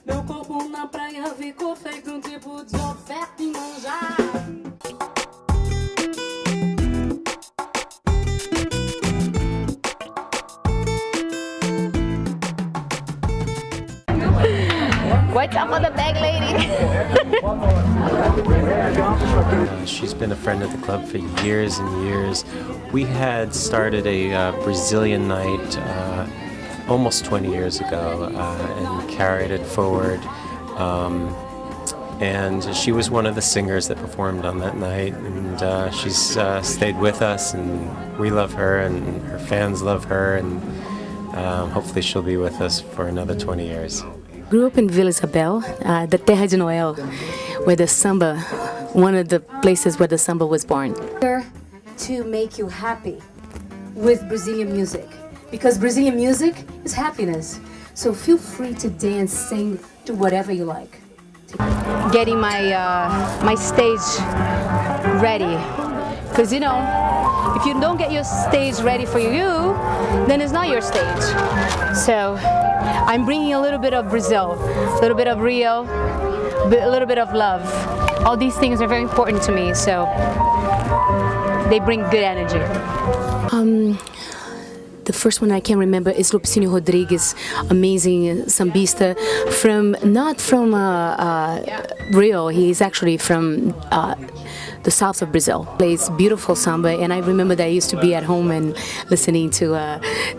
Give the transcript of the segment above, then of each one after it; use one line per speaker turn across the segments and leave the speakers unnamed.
Meu corpo na praia ficou feito tipo de oferta e manjar.
What's up with the bag lady?
She's been a friend of the club for years and years. We had started a Brazilian night almost 20 years ago and carried it forward. And she was one of the singers that performed on that night, and she's stayed with us, and we love her, and her fans love her, and hopefully she'll be with us for another 20 years.
Grew up in Vila Isabel, the Terra de Noel, where the samba, one of the places where the samba was born. To make you happy with Brazilian music, because Brazilian music is happiness. So feel free to dance, sing, do whatever you like.
Getting my stage ready, because you know, if you don't get your stage ready for you, then it's not your stage. So I'm bringing a little bit of Brazil, a little bit of Rio, a little bit of love. All these things are very important to me, so they bring good energy.
The first one I can remember is Lupicínio Rodrigues, amazing sambista, not from Rio. He's actually from the south of Brazil. Plays beautiful samba, and I remember that I used to be at home and listening to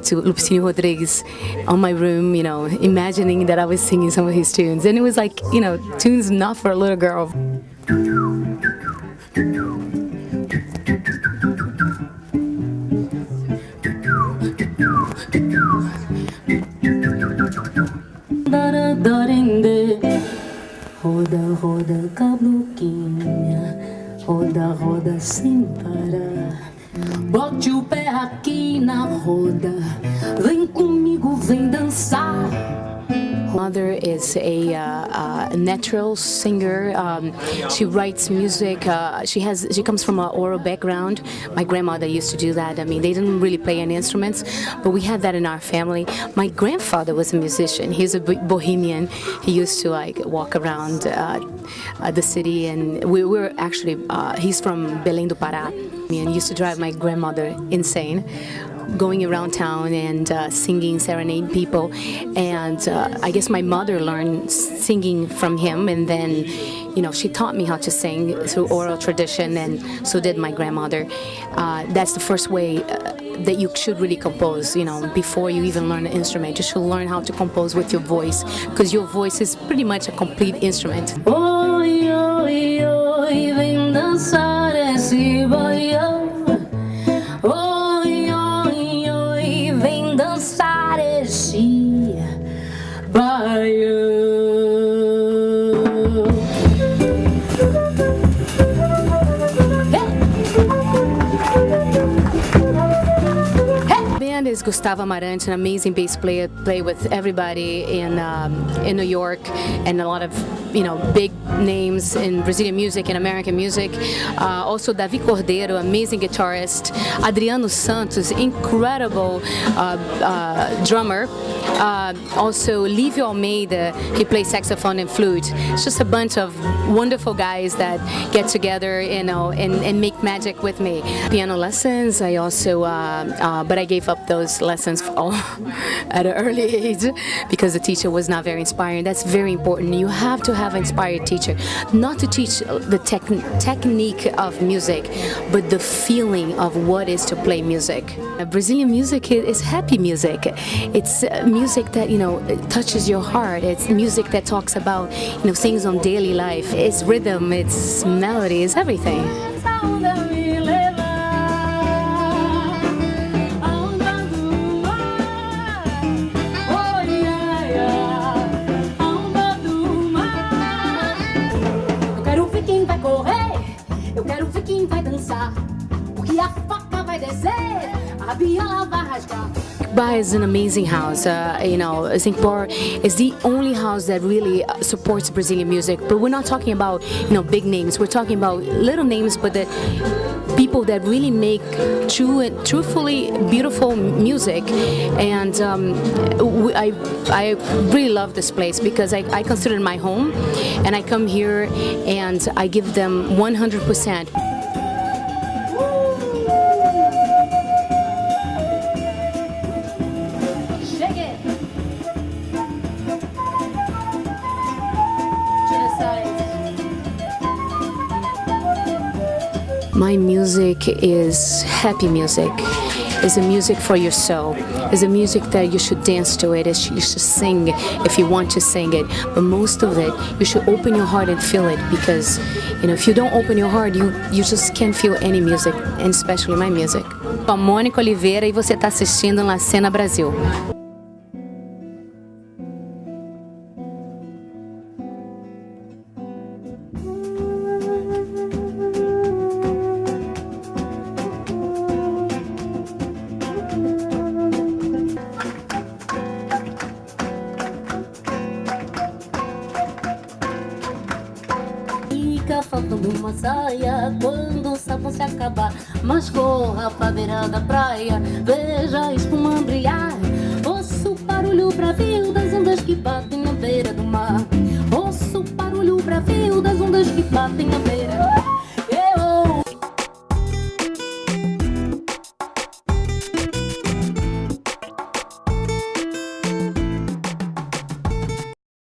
Lupicínio Rodrigues on my room, you know, imagining that I was singing some of his tunes, and it was like, you know, tunes not for a little girl. Roda, roda, cabluquinha, roda, roda sem parar. Bote o pé aqui na roda, vem comigo, vem dançar. Mother is a natural singer. She writes music. She comes from an oral background. My grandmother used to do that. I mean, they didn't really play any instruments, but we had that in our family. My grandfather was a musician. He's a bohemian. He used to like walk around the city, and we were actually. He's from Belém do Pará, and used to drive my grandmother insane, going around town and singing, serenading people. And I guess my mother learned singing from him, and then, you know, she taught me how to sing through oral tradition, and so did my grandmother. That's the first way that you should really compose, you know, before you even learn an instrument. You should learn how to compose with your voice, because your voice is pretty much a complete instrument. Oi, oi, oi, vem dançar esse baião. Oi, oi, oi, vem dançar esse baião. Is Gustavo Amarante, an amazing bass player, play with everybody in New York, and a lot of, you know, big names in Brazilian music and American music. Also Davi Cordeiro, amazing guitarist. Adriano Santos, incredible drummer. Also Lívio Almeida, he plays saxophone and flute. It's just a bunch of wonderful guys that get together, you know, and make magic with me. Piano lessons, I also, but I gave up those lessons at an early age because the teacher was not very inspiring. That's very important. You have to have an inspired teacher, not to teach the technique of music, but the feeling of what is to play music. Brazilian music is happy music. It's music that, you know, touches your heart. It's music that talks about, you know, things on daily life. It's rhythm, it's melody, it's everything. Eu quero ver quem vai dançar, porque a faca vai descer, a viola vai rasgar. Bar is an amazing house. Zinc Bar is the only house that really supports Brazilian music. But we're not talking about big names. We're talking about little names, but the people that really make truthfully beautiful music. And I really love this place because I consider it my home, and I come here and I give them 100%. My music is happy music. It's a music for your soul. It's a music that you should dance to it. You should sing if you want to sing it. But most of it, you should open your heart and feel it, because if you don't open your heart, you just can't feel any music, and especially my music. Sou a Monika Oliviera e você está assistindo na Escena Brasil.
Fica faltando uma saia quando o sapão se acabar. Mas corra pra beira da praia, veja a espuma brilhar. Ouço o barulho bravio das ondas que batem na beira do mar. Ouço o barulho bravio das ondas que batem na beira do mar.